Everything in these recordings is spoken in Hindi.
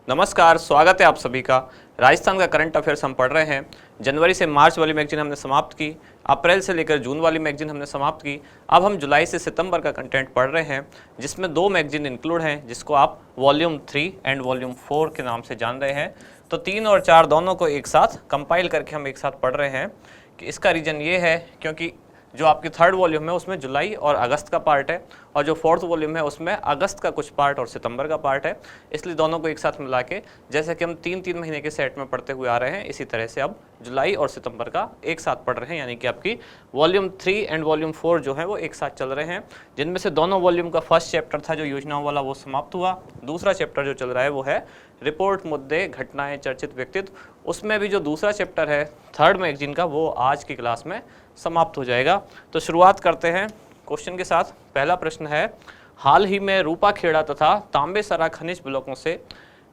नमस्कार, स्वागत है आप सभी का। राजस्थान का करंट अफेयर्स हम पढ़ रहे हैं। जनवरी से मार्च वाली मैगजीन हमने समाप्त की, अप्रैल से लेकर जून वाली मैगजीन हमने समाप्त की। अब हम जुलाई से सितंबर का कंटेंट पढ़ रहे हैं, जिसमें 2 मैगजीन इंक्लूड हैं, जिसको आप वॉल्यूम 3 एंड वॉल्यूम 4 के नाम से जान रहे हैं। तो 3 और 4 दोनों को एक साथ कंपाइल करके हम एक साथ पढ़ रहे हैं। कि इसका रीज़न ये है क्योंकि जो आपकी 3rd वॉल्यूम है उसमें जुलाई और अगस्त का पार्ट है, और जो 4th वॉल्यूम है उसमें अगस्त का कुछ पार्ट और सितंबर का पार्ट है। इसलिए दोनों को एक साथ मिला के, जैसे कि हम 3-3 महीने के सेट में पढ़ते हुए आ रहे हैं, इसी तरह से अब जुलाई और सितंबर का एक साथ पढ़ रहे हैं। यानी कि आपकी वॉल्यूम 3 एंड वॉल्यूम 4 जो है वो एक साथ चल रहे हैं, जिनमें से दोनों वॉल्यूम का फर्स्ट चैप्टर था जो योजनाओं वाला, वो समाप्त हुआ। दूसरा चैप्टर जो चल रहा है वो है रिपोर्ट, मुद्दे, घटनाएं, चर्चित व्यक्तित्व। उसमें भी जो दूसरा चैप्टर है 3rd मैगजीन का, वो आज की क्लास में समाप्त हो जाएगा। तो शुरुआत करते हैं क्वेश्चन के साथ। पहला प्रश्न है, हाल ही में रूपाखेड़ा तथा तांबेसरा खनिज ब्लॉकों से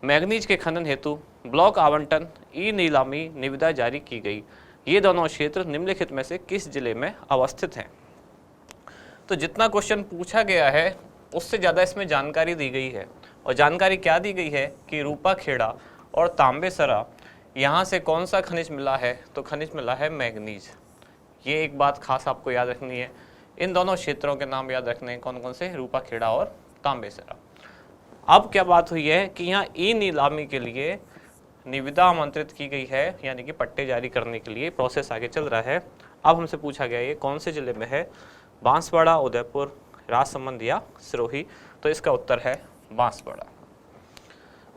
मैग्नीज के खनन हेतु ब्लॉक आवंटन ई नीलामी निविदा जारी की गई। ये दोनों क्षेत्र निम्नलिखित में से किस जिले में अवस्थित हैं? तो जितना क्वेश्चन पूछा गया है उससे ज़्यादा इसमें जानकारी दी गई है। और जानकारी क्या दी गई है कि रूपाखेड़ा और तांबेसरा, यहाँ से कौन सा खनिज मिला है? तो खनिज मिला है मैग्नीज। ये एक बात खास आपको याद रखनी है। इन दोनों क्षेत्रों के नाम याद रखने हैं, कौन कौन से? रूपाखेड़ा और तांबेसरा। अब क्या बात हुई है कि यहाँ ई नीलामी के लिए निविदा आमंत्रित की गई है, यानी कि पट्टे जारी करने के लिए प्रोसेस आगे चल रहा है। अब हमसे पूछा गया ये कौन से जिले में है? बांसवाड़ा, उदयपुर, राजसमंद या सिरोही? तो इसका उत्तर है बांसवाड़ा।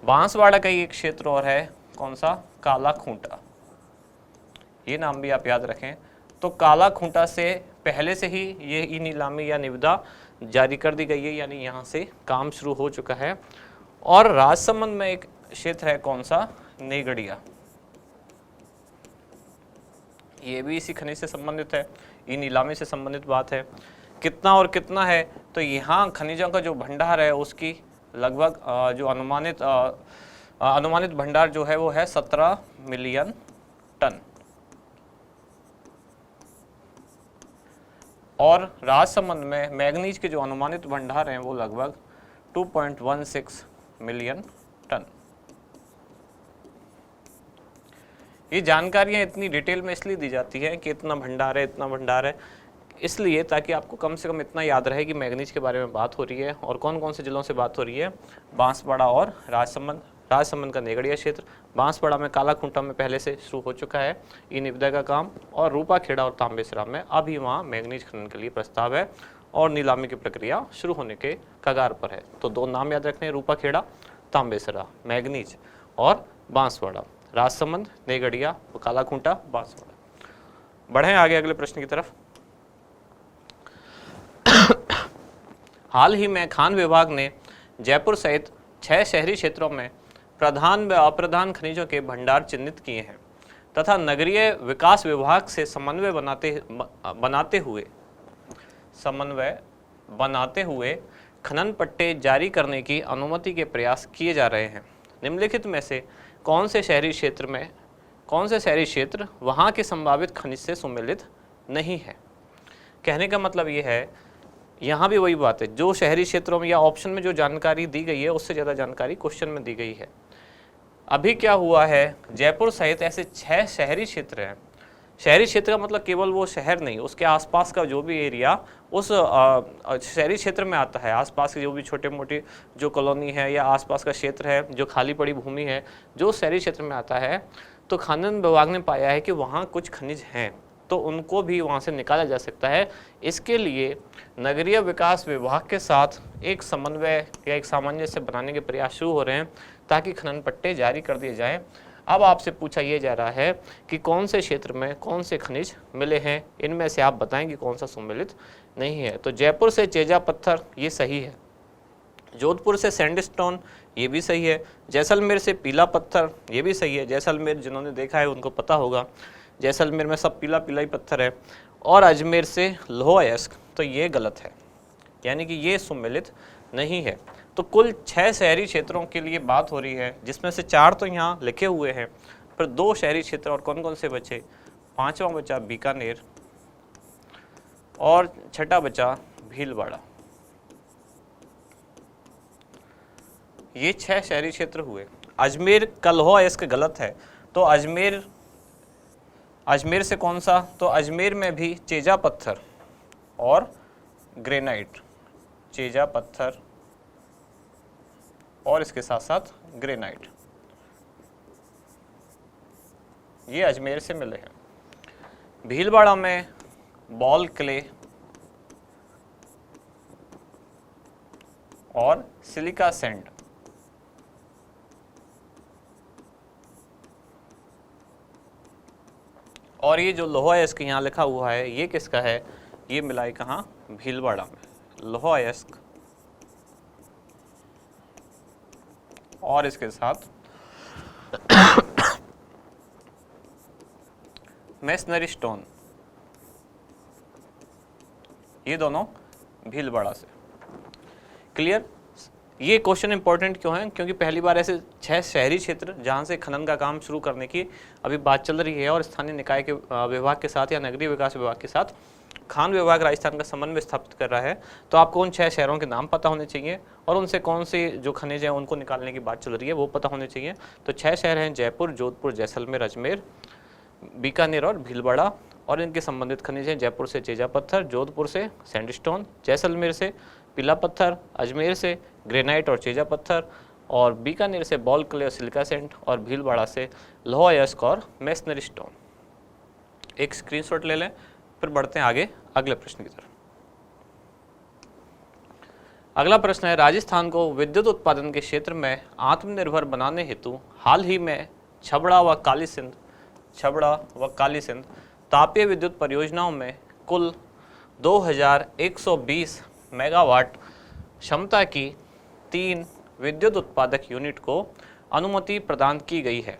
बांसवाड़ा का एक क्षेत्र और है, कौन सा? काला खूंटा। ये नाम भी आप याद रखें। तो काला खूंटा से पहले से ही ये ई नीलामी या निविदा जारी कर दी गई है, यानी यहाँ से काम शुरू हो चुका है। और राजसमंद में एक क्षेत्र है, कौन सा? नेगड़िया। ये भी इसी खनिज से संबंधित है, ई नीलामी से संबंधित बात है। कितना और कितना है? तो यहाँ खनिजों का जो भंडार है उसकी लगभग जो अनुमानित भंडार जो है वो है 17 मिलियन टन। और राजसमंद में मैग्नीज के जो अनुमानित भंडार हैं वो लगभग 2.16 मिलियन टन। ये जानकारियाँ इतनी डिटेल में इसलिए दी जाती है कि इतना भंडार है, इतना भंडार है, इसलिए ताकि आपको कम से कम इतना याद रहे कि मैग्नीज के बारे में बात हो रही है। और कौन कौन से जिलों से बात हो रही है? बांसवाड़ा और राजसमंद। राजसमंद का नेगड़िया क्षेत्र, बांसवाड़ा में काला खूंटा में पहले से शुरू हो चुका है ई निविदा का काम, और रूपाखेड़ा और तांबेसरा में अभी वहाँ मैग्नीज खनन के लिए प्रस्ताव है और नीलामी की प्रक्रिया शुरू होने के कगार पर है। तो 2 नाम याद रखने हैं, रूपाखेड़ा, तांबेसरा, मैग्नीज और बांसवाड़ा। राजसमंद, नेगड़िया, काला खूंटा, बांसवाड़ा। बढ़ें आगे अगले प्रश्न की तरफ। हाल ही में खान विभाग ने जयपुर सहित 6 शहरी क्षेत्रों में प्रधान व अप्रधान खनिजों के भंडार चिन्हित किए हैं तथा नगरीय विकास विभाग से समन्वय बनाते हुए खनन पट्टे जारी करने की अनुमति के प्रयास किए जा रहे हैं। निम्नलिखित में से कौन से शहरी क्षेत्र वहां के संभावित खनिज से सुमेलित नहीं है? कहने का मतलब ये है, यहाँ भी वही बात है, जो शहरी क्षेत्रों में या ऑप्शन में जो जानकारी दी गई है उससे ज़्यादा जानकारी क्वेश्चन में दी गई है। अभी क्या हुआ है, जयपुर सहित ऐसे 6 शहरी क्षेत्र हैं। शहरी क्षेत्र का मतलब केवल वो शहर नहीं, उसके आसपास का जो भी एरिया उस शहरी क्षेत्र में आता है। आसपास की जो भी छोटे मोटी जो कॉलोनी है या आसपास का क्षेत्र है, जो खाली पड़ी भूमि है, जो शहरी क्षेत्र में आता है, तो खनन विभाग ने पाया है कि वहाँ कुछ खनिज हैं, तो उनको भी वहाँ से निकाला जा सकता है। इसके लिए नगरीय विकास विभाग के साथ एक समन्वय या एक सामंजस्य बनाने के प्रयास शुरू हो रहे हैं ताकि खनन पट्टे जारी कर दिए जाएं। अब आपसे पूछा ये जा रहा है कि कौन से क्षेत्र में कौन से खनिज मिले हैं, इनमें से आप बताएं कि कौन सा सम्मिलित नहीं है। तो जयपुर से चेजा पत्थर, ये सही है। जोधपुर से सैंडस्टोन, ये भी सही है। जैसलमेर से पीला पत्थर, ये भी सही है। जैसलमेर जिन्होंने देखा है उनको पता होगा, जैसलमेर में सब पीला पीला ही पत्थर है। और अजमेर से लोह अयस्क, तो ये गलत है, यानी कि ये सुमेलित नहीं है। तो कुल 6 शहरी क्षेत्रों के लिए बात हो रही है, जिसमें से 4 तो यहाँ लिखे हुए हैं, पर 2 शहरी क्षेत्र और कौन कौन से बचे? 5वां बचा बीकानेर और 6ठा बचा भीलवाड़ा। ये 6 शहरी क्षेत्र हुए। अजमेर का लोहा अयस्क गलत है, तो अजमेर से कौन सा, तो अजमेर में भी चेजा पत्थर और ग्रेनाइट, चेजा पत्थर और इसके साथ साथ ग्रेनाइट, ये अजमेर से मिले हैं। भीलवाड़ा में बॉल क्ले और सिलिका सैंड, और ये जो लोहा अयस्क यहाँ लिखा हुआ है ये किसका है, ये मिला है कहाँ, भीलवाड़ा में लोहा अयस्क और इसके साथ मेसनरी स्टोन, ये दोनों भीलवाड़ा से। क्लियर। ये क्वेश्चन इंपॉर्टेंट क्यों है, क्योंकि पहली बार ऐसे 6 शहरी क्षेत्र जहां से खनन का काम शुरू करने की अभी बात चल रही है और स्थानीय निकाय के विभाग के साथ या नगरीय विकास विभाग के साथ खान विभाग राजस्थान का समन्वय स्थापित कर रहा है, तो आपको उन 6 शहरों के नाम पता होने चाहिए और उनसे कौन से जो खनिज हैं उनको निकालने की बात चल रही है वो पता होने चाहिए। तो 6 शहर हैं, जयपुर, जोधपुर, जैसलमेर, अजमेर, बीकानेर और भीलवाड़ा, और इनके संबंधित खनिज हैं जयपुर से चेजा पत्थर, जोधपुर से सैंडस्टोन, जैसलमेर से पीला पत्थर, अजमेर से ग्रेनाइट और चेजा पत्थर, और बीकानेर से बॉल क्ले और सिलिका सैंड, और भीलवाड़ा से लोहा अयस्क और मेसनरी स्टोन। एक स्क्रीनशॉट ले लें, फिर बढ़ते हैं आगे अगले प्रश्न की तरफ। अगला प्रश्न है, राजस्थान को विद्युत उत्पादन के क्षेत्र में आत्मनिर्भर बनाने हेतु हाल ही में छबड़ा व काली सिंध तापीय विद्युत परियोजनाओं में कुल 2120 मेगावाट क्षमता की 3 विद्युत उत्पादक यूनिट को अनुमति प्रदान की गई है।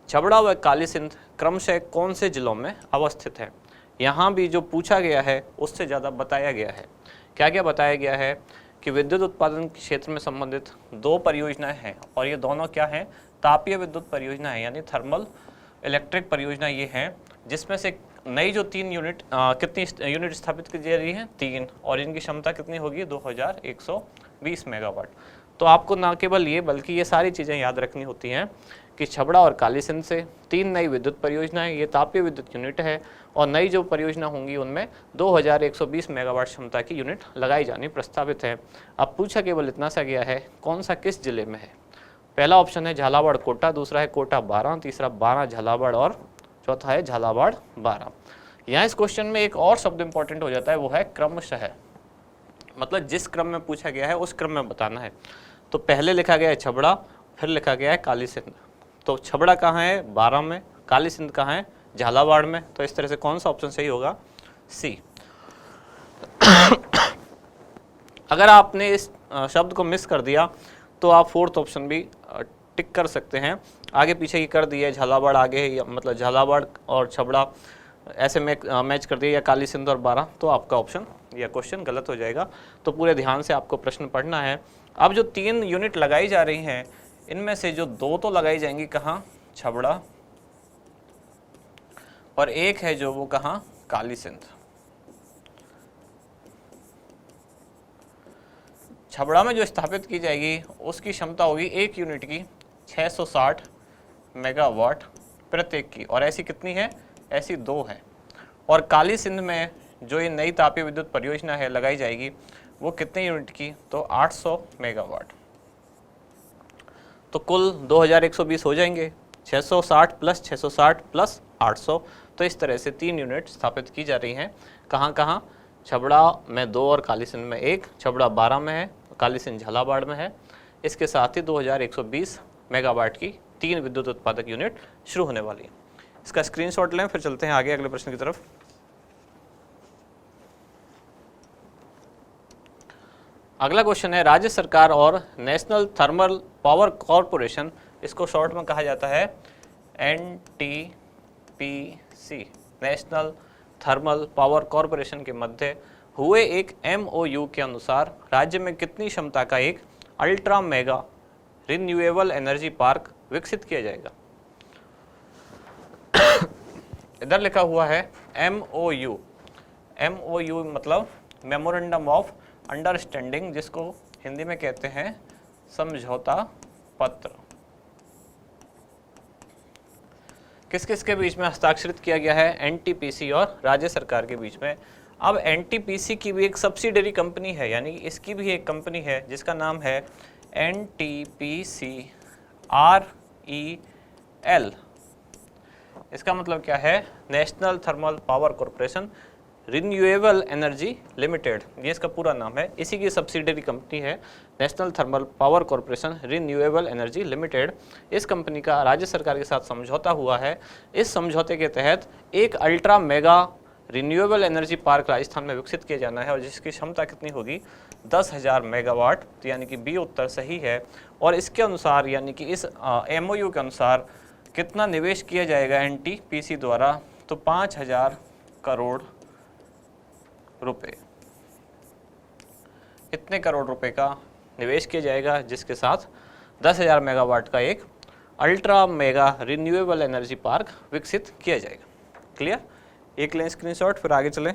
छबड़ा व काली सिंध क्रमशः कौन से जिलों में अवस्थित है। यहाँ भी जो पूछा गया है उससे ज़्यादा बताया गया है। क्या क्या बताया गया है कि विद्युत उत्पादन के क्षेत्र में संबंधित 2 परियोजनाएं हैं, और ये दोनों क्या हैं, तापीय विद्युत परियोजना है, यानी थर्मल इलेक्ट्रिक परियोजना ये है, जिसमें से नई जो 3 यूनिट कितनी यूनिट स्थापित की जा रही है, 3, और इनकी क्षमता कितनी होगी, 2120 मेगावाट। तो आपको ना केवल ये बल्कि ये सारी चीज़ें याद रखनी होती हैं कि छबड़ा और काली सिंध से 3 नई विद्युत परियोजनाएं, ये तापीय विद्युत यूनिट है, और नई जो परियोजना होंगी उनमें 2120 मेगावाट क्षमता की यूनिट लगाई जानी प्रस्तावित है। अब पूछा केवल इतना सा गया है कौन सा किस जिले में है। पहला ऑप्शन है झालावाड़ कोटा, दूसरा है कोटा बारां, तीसरा बारां झालावाड़ और चौथा है झालावाड़ बारां। यहाँ इस क्वेश्चन में एक और शब्द इंपॉर्टेंट हो जाता है, वो है क्रमशः, मतलब जिस क्रम में पूछा गया है उस क्रम में बताना है। तो पहले लिखा गया है छबड़ा, फिर लिखा गया है काली सिंध। तो छबड़ा कहाँ है, बारां में, काली सिंध कहाँ है, झालावाड़ में। तो इस तरह से कौन सा ऑप्शन सही होगा, सी। अगर आपने इस शब्द को मिस कर दिया तो आप 4th ऑप्शन भी टिक कर सकते हैं। आगे पीछे की कर दिया, झालावाड़ आगे है, मतलब झालावाड़ और छबड़ा ऐसे मैच कर दिया, या काली सिंध और बारां, तो आपका ऑप्शन या क्वेश्चन गलत हो जाएगा। तो पूरे ध्यान से आपको प्रश्न पढ़ना है। अब जो 3 यूनिट लगाई जा रही हैं, इनमें से जो 2 तो लगाई जाएंगी कहाँ, छबड़ा, और एक है जो वो कहाँ, काली सिंध। छबड़ा में जो स्थापित की जाएगी उसकी क्षमता होगी 1 यूनिट की 660 मेगावाट प्रत्येक की, और ऐसी कितनी है, ऐसी 2 है। और काली सिंध में जो ये नई तापीय विद्युत परियोजना है लगाई जाएगी वो कितने यूनिट की, तो 800 मेगावाट। तो कुल 2120 हो जाएंगे, 660 प्लस 660 प्लस 800। तो इस तरह से 3 यूनिट स्थापित की जा रही हैं। कहाँ कहाँ, छबड़ा में 2 और काली सिंध में 1। छबड़ा बारां में है, काली सिंध झालावाड़ में है। इसके साथ ही 2120 मेगावाट की 3 विद्युत उत्पादक यूनिट शुरू होने वाली है। इसका स्क्रीनशॉट लें, फिर चलते हैं आगे अगले प्रश्न की तरफ। अगला क्वेश्चन है, राज्य सरकार और नेशनल थर्मल पावर कॉरपोरेशन, इसको शॉर्ट में कहा जाता है NTPC, national thermal power corporation के मध्य हुए एक MOU के अनुसार राज्य में कितनी क्षमता का एक ultra mega renewable energy park विकसित किया जाएगा। इधर लिखा हुआ है MOU मतलब मेमोरेंडम ऑफ अंडरस्टैंडिंग, जिसको हिंदी में कहते हैं समझौता पत्र। किस किस के बीच में हस्ताक्षरित किया गया है? एनटीपीसी और राज्य सरकार के बीच में। अब एनटीपीसी की भी एक सब्सिडरी कंपनी है, यानी कि इसकी भी एक कंपनी है जिसका नाम है एनटीपीसी REL। इसका मतलब क्या है? National thermal power corporation renewable energy limited, ये इसका पूरा नाम है। इसी की सब्सिडरी कंपनी है national thermal power corporation renewable energy limited. इस कंपनी का राज्य सरकार के साथ समझौता हुआ है। इस समझौते के तहत एक ultra mega renewable energy park Rajasthan में विकसित किया जाना है और जिसकी क्षमता कितनी होगी? 10,000 मेगावाट। तो यानी कि बी उत्तर सही है। और इसके अनुसार यानी कि इस MOU के अनुसार कितना निवेश किया जाएगा एनटीपीसी द्वारा? तो 5,000 करोड़ रुपए। इतने करोड़ रुपए का निवेश किया जाएगा जिसके साथ 10,000 मेगावाट का एक ultra mega renewable energy park विकसित किया जाएगा। क्लियर? एक लें स्क्रीनशॉट, फिर आगे चलें।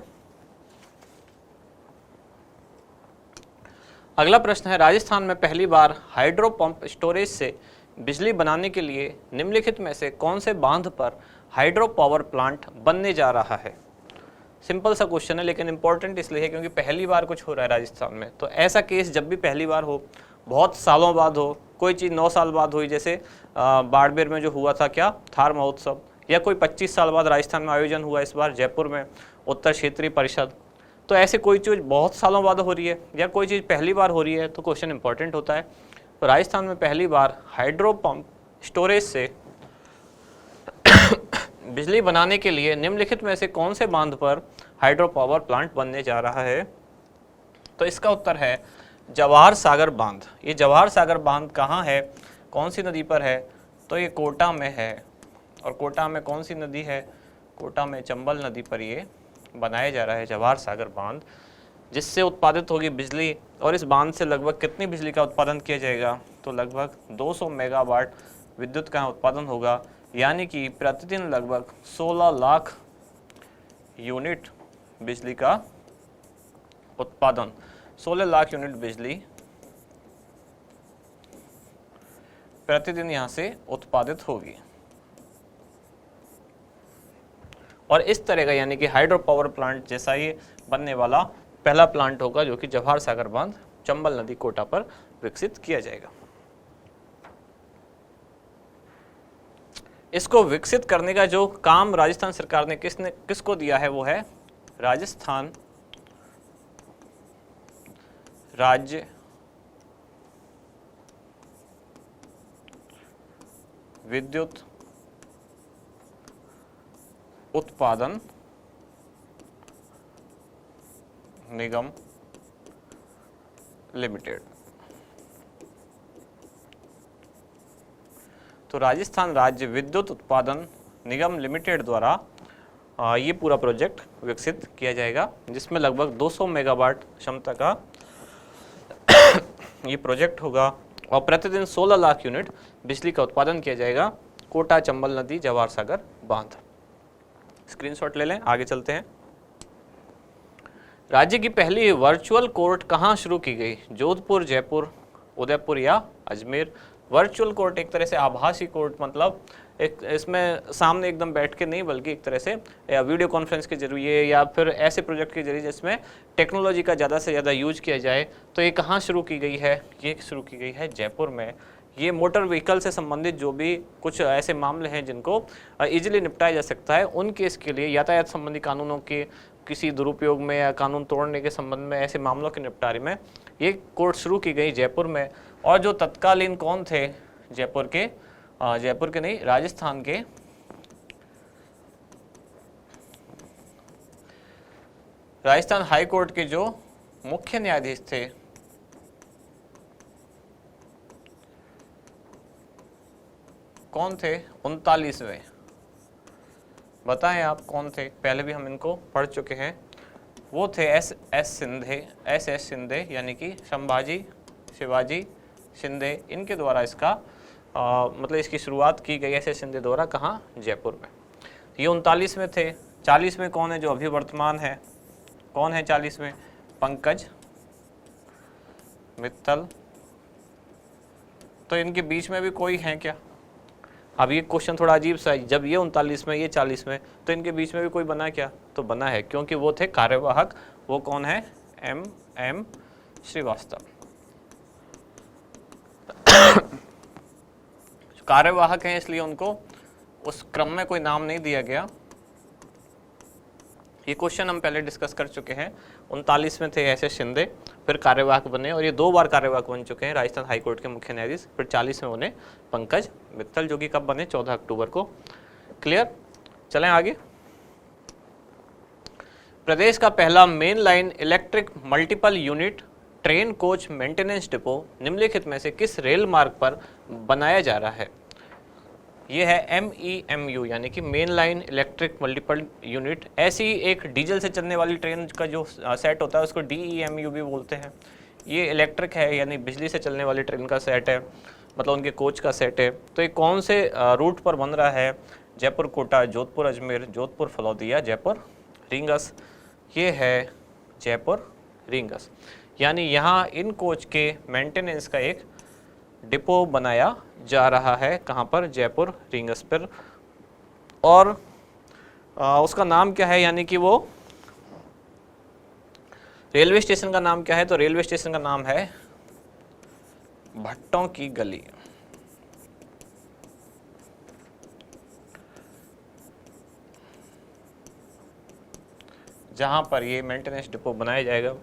अगला प्रश्न है, राजस्थान में पहली बार हाइड्रो पंप स्टोरेज से बिजली बनाने के लिए निम्नलिखित में से कौन से बांध पर हाइड्रो पावर प्लांट बनने जा रहा है? सिंपल सा क्वेश्चन है लेकिन इंपॉर्टेंट इसलिए है क्योंकि पहली बार कुछ हो रहा है राजस्थान में। तो ऐसा केस जब भी पहली बार हो, बहुत सालों बाद हो, कोई चीज़ 9 साल बाद हुई, जैसे बाड़मेर में जो हुआ था क्या थार महोत्सव, या कोई 25 साल बाद राजस्थान में आयोजन हुआ इस बार जयपुर में उत्तर क्षेत्रीय परिषद। तो ऐसे कोई चीज़ बहुत सालों बाद हो रही है या कोई चीज़ पहली बार हो रही है तो क्वेश्चन इंपॉर्टेंट होता है। तो राजस्थान में पहली बार हाइड्रो पंप स्टोरेज से बिजली बनाने के लिए निम्नलिखित में से कौन से बांध पर हाइड्रो पावर प्लांट बनने जा रहा है? तो इसका उत्तर है जवाहर सागर बांध। ये जवाहर सागर बांध कहाँ है, कौन सी नदी पर है? तो ये कोटा में है। और कोटा में कौन सी नदी है? कोटा में चंबल नदी पर ये बनाया जा रहा है जवाहर सागर बांध, जिससे उत्पादित होगी बिजली। और इस बांध से लगभग कितनी बिजली का उत्पादन किया जाएगा? तो लगभग 200 मेगावाट विद्युत का उत्पादन होगा, यानी कि प्रतिदिन लगभग 16 लाख यूनिट बिजली का उत्पादन। 16 लाख यूनिट बिजली प्रतिदिन यहाँ से उत्पादित होगी। और इस तरह का यानी कि हाइड्रो पावर प्लांट जैसा ये बनने वाला पहला प्लांट होगा जो कि जवाहर सागर बांध चंबल नदी कोटा पर विकसित किया जाएगा। इसको विकसित करने का जो काम राजस्थान सरकार ने किसको दिया है वो है राजस्थान राज्य विद्युत उत्पादन निगम लिमिटेड। तो राजस्थान राज्य विद्युत उत्पादन निगम लिमिटेड द्वारा ये पूरा प्रोजेक्ट विकसित किया जाएगा, जिसमें लगभग 200 मेगावाट क्षमता का ये प्रोजेक्ट होगा और प्रतिदिन 16 लाख यूनिट बिजली का उत्पादन किया जाएगा कोटा चंबल नदी जवाहर सागर बांध। स्क्रीनशॉट ले लें, आगे चलते हैं। राज्य की पहली वर्चुअल कोर्ट कहाँ शुरू की गई? जोधपुर, जयपुर, उदयपुर या अजमेर? वर्चुअल कोर्ट एक तरह से आभासी कोर्ट, मतलब एक इसमें सामने एकदम बैठ के नहीं बल्कि एक तरह से या वीडियो कॉन्फ्रेंस के जरिए या फिर ऐसे प्रोजेक्ट के जरिए जिसमें टेक्नोलॉजी का ज़्यादा से ज़्यादा यूज किया जाए। तो ये कहाँ शुरू की गई है? ये शुरू की गई है जयपुर में। ये मोटर व्हीकल से संबंधित जो भी कुछ ऐसे मामले हैं जिनको ईजिली निपटाया जा सकता है, उन केस के लिए यातायात संबंधी कानूनों के किसी दुरुपयोग में या कानून तोड़ने के संबंध में ऐसे मामलों के निपटारे में ये कोर्ट शुरू की गई जयपुर में। और जो तत्कालीन कौन थे जयपुर के नहीं, राजस्थान के राजस्थान हाई कोर्ट के जो मुख्य न्यायाधीश थे कौन थे? 39वें। बताएं आप कौन थे? पहले भी हम इनको पढ़ चुके हैं। वो थे एस एस शिंदे यानी कि शिवाजी शिंदे। इनके द्वारा इसका मतलब इसकी शुरुआत की गई एस शिंदे द्वारा। कहाँ? जयपुर में। ये 39वें थे। 40वें कौन है जो अभी वर्तमान है? कौन है 40वें? पंकज मित्तल। तो इनके बीच में भी कोई है क्या? अब ये क्वेश्चन थोड़ा अजीब सा है, जब ये 39 में ये 40 में, तो इनके बीच में भी कोई बना क्या? तो बना है, क्योंकि वो थे कार्यवाहक। वो कौन है? M श्रीवास्तव। कार्यवाहक हैं इसलिए उनको उस क्रम में कोई नाम नहीं दिया गया। ये क्वेश्चन हम पहले डिस्कस कर चुके हैं। 39 में थे ऐसे शिंदे, फिर कार्यवाहक बने, और ये 2 बार कार्यवाहक बन चुके हैं राजस्थान हाईकोर्ट के मुख्य न्यायाधीश। फिर 40 में बने पंकज मित्तल, जो कि कब बने? 14 अक्टूबर को। क्लियर? चलें आगे। प्रदेश का पहला main line electric multiple unit train coach maintenance depot निम्नलिखित में से किस रेल मार्ग पर बनाया जा रहा है? ये है MEMU, यानी कि main line electric multiple unit. ऐसी एक डीजल से चलने वाली ट्रेन का जो सेट होता है उसको DEMU भी बोलते हैं। ये इलेक्ट्रिक है, यानी बिजली से चलने वाली ट्रेन का सेट है, मतलब उनके कोच का सेट है। तो ये कौन से रूट पर बन रहा है? जयपुर कोटा, जोधपुर अजमेर, जोधपुर फलौदिया, जयपुर रींगस। ये है जयपुर रींगस, यानी यहाँ इन कोच के मेंटेनेंस का एक डिपो बनाया जा रहा है। कहाँ पर? जयपुर रींगस पर। और उसका नाम क्या है, यानी कि वो रेलवे स्टेशन का नाम क्या है? तो रेलवे स्टेशन का नाम है भट्टों की गली। जहां पर ये मेंटेनेंस डिपो बनाया जाएगा।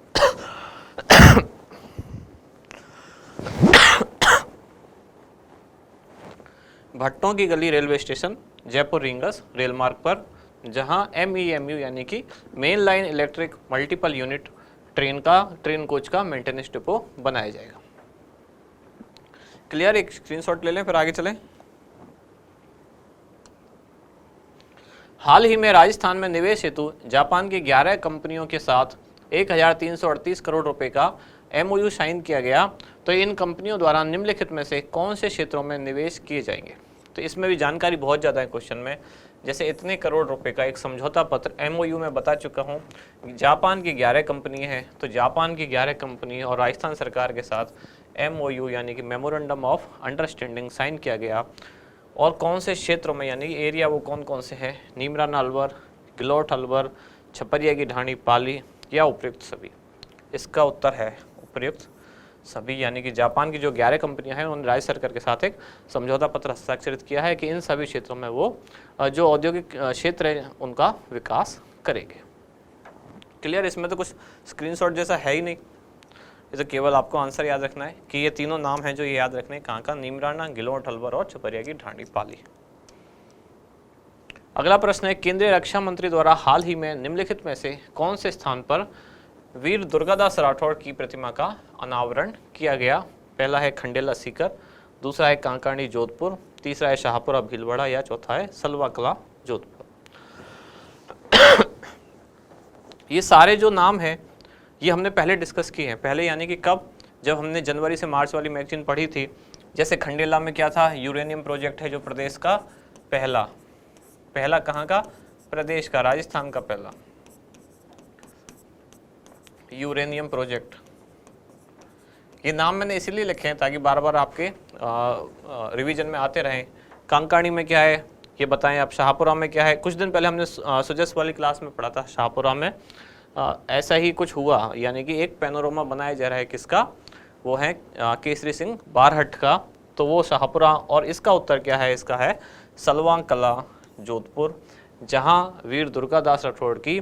भट्टों की गली railway station, Jaipur Ringas rail मार्ग पर, जहां MEMU यानी कि main line electric multiple unit train coach का मेंटेनेंस डिपो बनाया जाएगा। क्लियर? एक स्क्रीनशॉट ले लें, फिर आगे चलें। हाल ही में राजस्थान में निवेश हेतु जापान की 11 कंपनियों के साथ 1338 करोड़ रुपए का MOU साइन किया गया। तो इन कंपनियों द्वारा निम्नलिखित में से कौन से क्षेत्रों में निवेश किए जाएंगे? तो इसमें भी जानकारी बहुत ज़्यादा है क्वेश्चन में। जैसे इतने करोड़ रुपए का एक समझौता पत्र MOU में बता चुका हूँ। जापान की 11 कंपनी है, तो जापान की 11 कंपनी और राजस्थान सरकार के साथ MOU यानी कि मेमोरेंडम ऑफ अंडरस्टैंडिंग साइन किया गया। और कौन से क्षेत्रों में, यानी एरिया वो कौन कौन से हैं? नीमराना अलवर, गिलोट अलवर, छपरिया की ढाणी, पाली, या उपयुक्त सभी? इसका उत्तर है उपयुक्त सभी, यानी कि जापान की जो 11 कंपनियां हैं उन्होंने राज्य सरकार के साथ एक समझौता पत्र हस्ताक्षरित किया है कि इन सभी क्षेत्रों में वो जो औद्योगिक क्षेत्र है उनका विकास करेंगे। क्लियर? इसमें तो कुछ स्क्रीनशॉट जैसा है ही नहीं, ये तो केवल आपको आंसर याद रखना है कि ये तीनों नाम हैं जो ये याद रखने, कहाँ का? नीमराना, गिलोट अलवर और छपरिया की ढाणी, पाली। अगला प्रश्न है, केंद्रीय रक्षा मंत्री द्वारा हाल ही में निम्नलिखित में से कौन से स्थान पर वीर दुर्गादास राठौड़ की प्रतिमा का अनावरण किया गया? पहला है खंडेला सीकर, दूसरा है कांकाणी जोधपुर, तीसरा है शाहपुरा भीलवाड़ा, या चौथा है सलवा कला जोधपुर। ये सारे जो नाम हैं ये हमने पहले डिस्कस किए हैं। पहले यानी कि कब? जब हमने जनवरी से मार्च वाली मैगजीन पढ़ी थी। जैसे खंडेला में क्या था? यूरेनियम प्रोजेक्ट है जो प्रदेश का पहला कहाँ का? प्रदेश का, राजस्थान का पहला यूरेनियम प्रोजेक्ट। ये नाम मैंने इसीलिए लिखे हैं ताकि बार बार आपके रिवीजन में आते रहें। कांकाणी में क्या है ये बताएं आप। शाहपुरा में क्या है? कुछ दिन पहले हमने सुजस वाली क्लास में पढ़ा था। शाहपुरा में ऐसा ही कुछ हुआ, यानी कि एक पैनोरमा बनाया जा रहा है। किसका? वो है केसरी सिंह बारहट का। तो वो शाहपुरा, और इसका उत्तर क्या है? इसका है सलवा कला जोधपुर, जहाँ वीर दुर्गादास राठौड़ की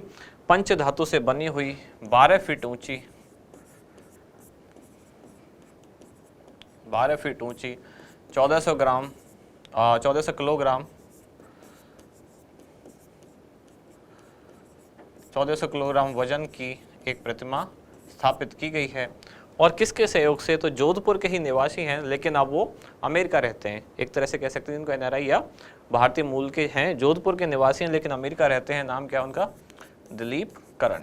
पंच धातु से बनी हुई 12 फीट ऊंची 1400 किलोग्राम 1400 किलोग्राम वजन की एक प्रतिमा स्थापित की गई है। और किसके सहयोग से? तो जोधपुर के ही निवासी हैं, लेकिन अब वो अमेरिका रहते हैं। एक तरह से कह सकते हैं इनको NRI या भारतीय मूल के हैं। जोधपुर के निवासी हैं लेकिन अमेरिका रहते हैं। नाम क्या उनका? दिलीप करण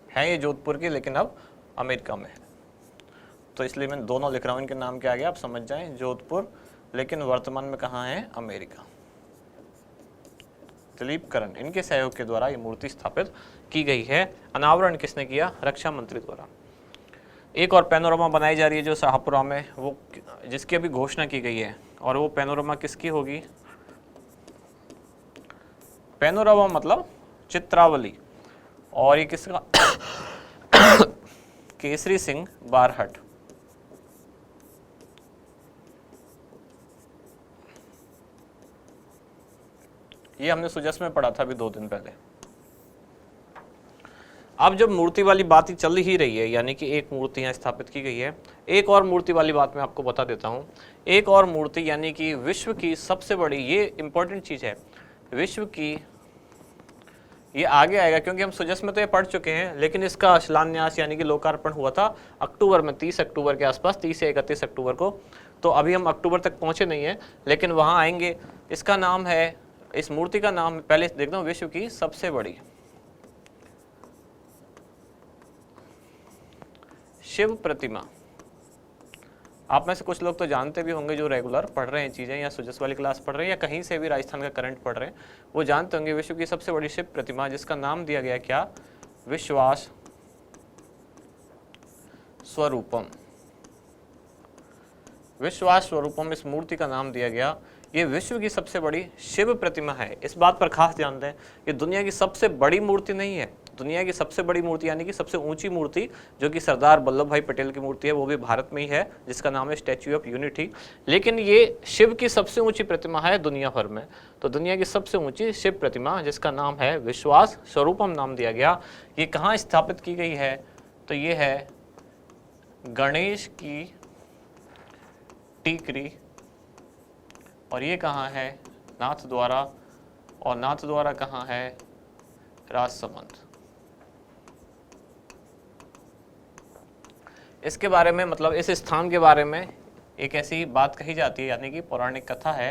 है। ये जोधपुर के लेकिन अब अमेरिका में है, तो इसलिए मैं दोनों लिख रहा हूँ। इनके नाम क्या आ गया आप समझ जाएं। जोधपुर, लेकिन वर्तमान में कहाँ है? अमेरिका। दिलीप करण, इनके सहयोग के द्वारा ये मूर्ति स्थापित की गई है। अनावरण किसने किया? रक्षा मंत्री द्वारा। एक और पैनोरमा बनाई जा रही है जो शाहपुरा में, वो जिसकी अभी घोषणा की गई है, और वो पैनोरमा किसकी होगी? पैनोरमा मतलब चित्रावली, और ये किसका? केसरी सिंह बारहट। ये हमने सुजस में पढ़ा था अभी 2 दिन पहले। अब जब मूर्ति वाली बात ही चल ही रही है, यानी कि एक मूर्ति यहाँ स्थापित की गई है, एक और मूर्ति वाली बात मैं आपको बता देता हूँ। एक और मूर्ति यानी कि विश्व की सबसे बड़ी, ये इंपॉर्टेंट चीज़ है, विश्व की, ये आगे आएगा क्योंकि हम सुजस में तो ये पढ़ चुके हैं, लेकिन इसका शिलान्यास यानी कि लोकार्पण हुआ था अक्टूबर में, 30 अक्टूबर के आसपास, 30 से 31 अक्टूबर को। तो अभी हम अक्टूबर तक पहुँचे नहीं हैं, लेकिन वहाँ आएंगे। इसका नाम है, इस मूर्ति का नाम पहले देखता हूँ, विश्व की सबसे बड़ी शिव प्रतिमा। आप में से कुछ लोग तो जानते भी होंगे जो रेगुलर पढ़ रहे हैं चीज़ें, या सुजस वाली क्लास पढ़ रहे हैं, या कहीं से भी राजस्थान का करंट पढ़ रहे हैं, वो जानते होंगे विश्व की सबसे बड़ी शिव प्रतिमा, जिसका नाम दिया गया क्या? विश्वास स्वरूपम। विश्वास स्वरूपम इस मूर्ति का नाम दिया गया। ये विश्व की सबसे बड़ी शिव प्रतिमा है। इस बात पर खास ध्यान दें, ये दुनिया की सबसे बड़ी मूर्ति नहीं है। दुनिया की सबसे बड़ी मूर्ति यानी कि सबसे ऊंची मूर्ति जो कि सरदार वल्लभ भाई पटेल की मूर्ति है, वो भी भारत में ही है, जिसका नाम है स्टैच्यू ऑफ यूनिटी। लेकिन ये शिव की सबसे ऊंची प्रतिमा है दुनिया भर में। तो दुनिया की सबसे ऊंची शिव प्रतिमा, जिसका नाम है विश्वास स्वरूपम नाम दिया गया, ये कहाँ स्थापित की गई है? तो ये है गणेश की टीकरी, और ये कहाँ है? नाथद्वारा, और नाथद्वारा कहाँ है? राजसमंद। इसके बारे में, मतलब इस स्थान के बारे में एक ऐसी बात कही जाती है, यानी कि पौराणिक कथा है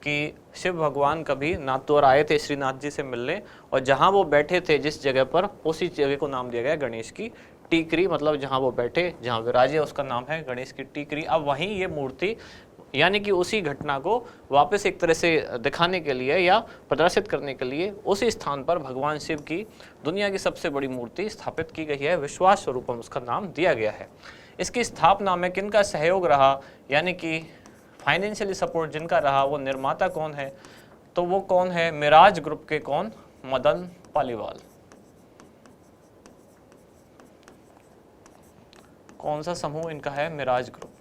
कि शिव भगवान कभी नाथद्वारा आए थे श्रीनाथ जी से मिलने, और जहाँ वो बैठे थे जिस जगह पर, उसी जगह को नाम दिया गया गणेश की टीकरी, मतलब जहाँ वो बैठे, जहाँ विराजे, उसका नाम है गणेश की टीकरी। अब वहीं ये मूर्ति, यानी कि उसी घटना को वापस एक तरह से दिखाने के लिए या प्रदर्शित करने के लिए उसी स्थान पर भगवान शिव की दुनिया की सबसे बड़ी मूर्ति स्थापित की गई है। विश्वास स्वरूपम उसका नाम दिया गया है। इसकी स्थापना में किनका सहयोग रहा, यानी कि फाइनेंशियली सपोर्ट जिनका रहा, वो निर्माता कौन है? तो वो कौन है? मिराज ग्रुप के कौन? मदन पालीवाल। कौन सा समूह इनका है? मिराज ग्रुप।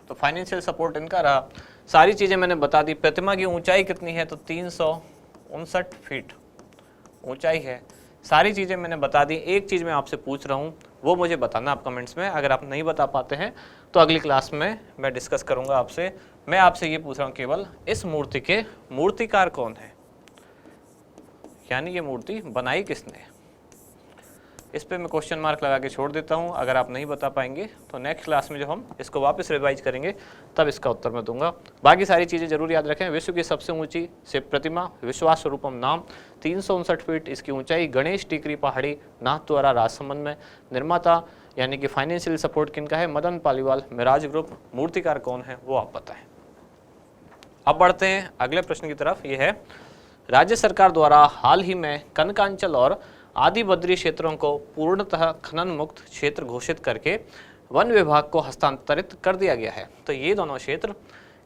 तो फाइनेंशियल सपोर्ट इनका रहा। सारी चीज़ें मैंने बता दी। प्रतिमा की ऊंचाई कितनी है? तो 359 फीट ऊंचाई है। सारी चीज़ें मैंने बता दी। एक चीज़ मैं आपसे पूछ रहा हूँ, वो मुझे बताना आप कमेंट्स में। अगर आप नहीं बता पाते हैं तो अगली क्लास में मैं डिस्कस करूँगा आपसे। मैं आपसे ये पूछ रहा हूँ केवल, इस मूर्ति के मूर्तिकार कौन है, यानी ये मूर्ति बनाई किसने? इस पे मैं क्वेश्चन मार्क लगा के छोड़ देता हूँ। अगर आप नहीं बता पाएंगे तो नेक्स्ट क्लास में जब हम इसको वापस रिवाइज करेंगे तब इसका उत्तर मैं दूंगा। बाकी सारी चीज़ें जरूर याद रखें। विश्व की सबसे ऊंची शिव प्रतिमा, विश्वास स्वरूपम नाम, 359 फीट इसकी ऊंचाई, गणेश टीकरी पहाड़ी, नाथद्वारा राजसमंद में। निर्माता यानी कि फाइनेंशियल सपोर्ट किनका है? मदन पालीवाल, मिराज ग्रुप। मूर्तिकार कौन है वो आप बताएं। अब बढ़ते हैं अगले प्रश्न की तरफ। ये है, राज्य सरकार द्वारा हाल ही में कनकांचल और आदि बद्री क्षेत्रों को पूर्णतः खनन मुक्त क्षेत्र घोषित करके वन विभाग को हस्तांतरित कर दिया गया है। तो ये दोनों क्षेत्र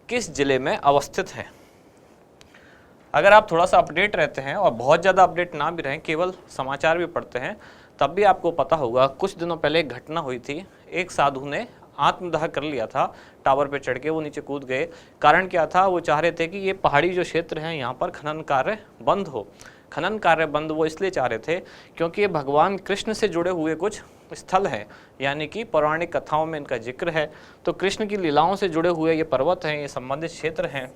किस जिले में अवस्थित हैं? अगर आप थोड़ा सा अपडेट रहते हैं और बहुत ज़्यादा अपडेट ना भी रहें, केवल समाचार भी पढ़ते हैं, तब भी आपको पता होगा कुछ दिनों पहले एक घटना हुई थी। एक साधु ने आत्मदाह कर लिया था, टावर पे चढ़ के वो नीचे कूद गए। कारण क्या था? वो चाह रहे थे कि ये पहाड़ी जो क्षेत्र हैं यहाँ पर खनन कार्य बंद हो। खनन कार्य बंद वो इसलिए चाह रहे थे क्योंकि ये भगवान कृष्ण से जुड़े हुए कुछ स्थल हैं, यानी कि पौराणिक कथाओं में इनका जिक्र है। तो कृष्ण की लीलाओं से जुड़े हुए ये पर्वत हैं, ये संबंधित क्षेत्र हैं।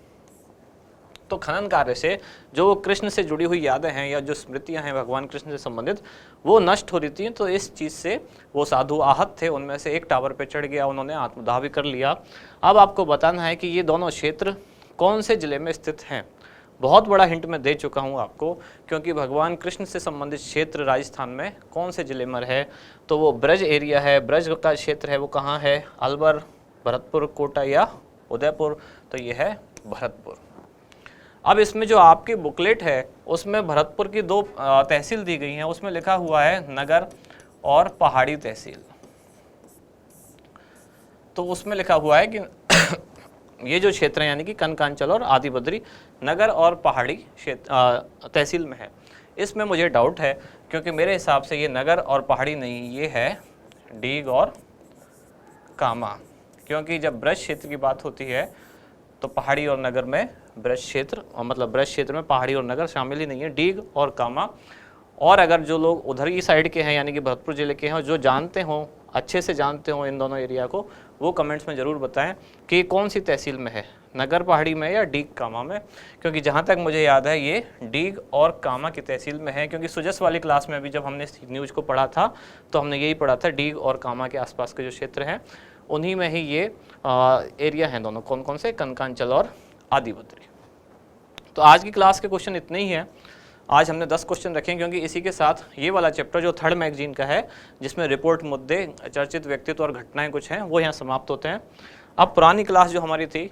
तो खनन कार्य से जो कृष्ण से जुड़ी हुई यादें हैं या जो स्मृतियां हैं भगवान कृष्ण से संबंधित, वो नष्ट हो रही थी। तो इस चीज़ से वो साधु आहत थे। उनमें से एक टावर पे चढ़ गया, उन्होंने आत्मदाह भी कर लिया। अब आपको बताना है कि ये दोनों क्षेत्र कौन से जिले में स्थित हैं। बहुत बड़ा हिंट मैं दे चुका हूँ आपको, क्योंकि भगवान कृष्ण से संबंधित क्षेत्र राजस्थान में कौन से जिले में है? तो वो ब्रज एरिया है, ब्रज का क्षेत्र है। वो कहाँ है? अलवर, भरतपुर, कोटा या उदयपुर? तो ये है भरतपुर। अब इसमें जो आपकी बुकलेट है उसमें भरतपुर की 2 तहसील दी गई हैं। उसमें लिखा हुआ है नगर और पहाड़ी तहसील। तो उसमें लिखा हुआ है कि ये जो क्षेत्र है यानी कि कनकांचल और आदि बद्री नगर और पहाड़ी क्षेत्र तहसील में है। इसमें मुझे डाउट है क्योंकि मेरे हिसाब से ये नगर और पहाड़ी नहीं, ये है डीग और कामा, क्योंकि जब ब्रज क्षेत्र की बात होती है तो पहाड़ी और नगर में ब्रज क्षेत्र, और मतलब ब्रज क्षेत्र में पहाड़ी और नगर शामिल ही नहीं है, डीग और कामा। और अगर जो लोग उधर की साइड के हैं यानी कि भरतपुर जिले के हैं, जो जानते हों, अच्छे से जानते हों इन दोनों एरिया को, वो कमेंट्स में ज़रूर बताएं कि कौन सी तहसील में है, नगर पहाड़ी में या डीग कामा में। क्योंकि जहाँ तक मुझे याद है ये डीग और कामा की तहसील में है, क्योंकि सुजस वाली क्लास में अभी जब हमने न्यूज़ को पढ़ा था तो हमने यही पढ़ा था, डीग और कामा के आसपास के जो क्षेत्र हैं उन्हीं में ही ये एरिया हैं दोनों। कौन कौन से? कनकांचल और आदि बद्री। तो आज की क्लास के क्वेश्चन इतने ही हैं। आज हमने 10 क्वेश्चन रखे क्योंकि इसी के साथ ये वाला चैप्टर जो थर्ड मैगजीन का है, जिसमें रिपोर्ट, मुद्दे, चर्चित व्यक्तित्व और घटनाएं कुछ हैं, वो यहाँ समाप्त होते हैं। अब पुरानी क्लास जो हमारी थी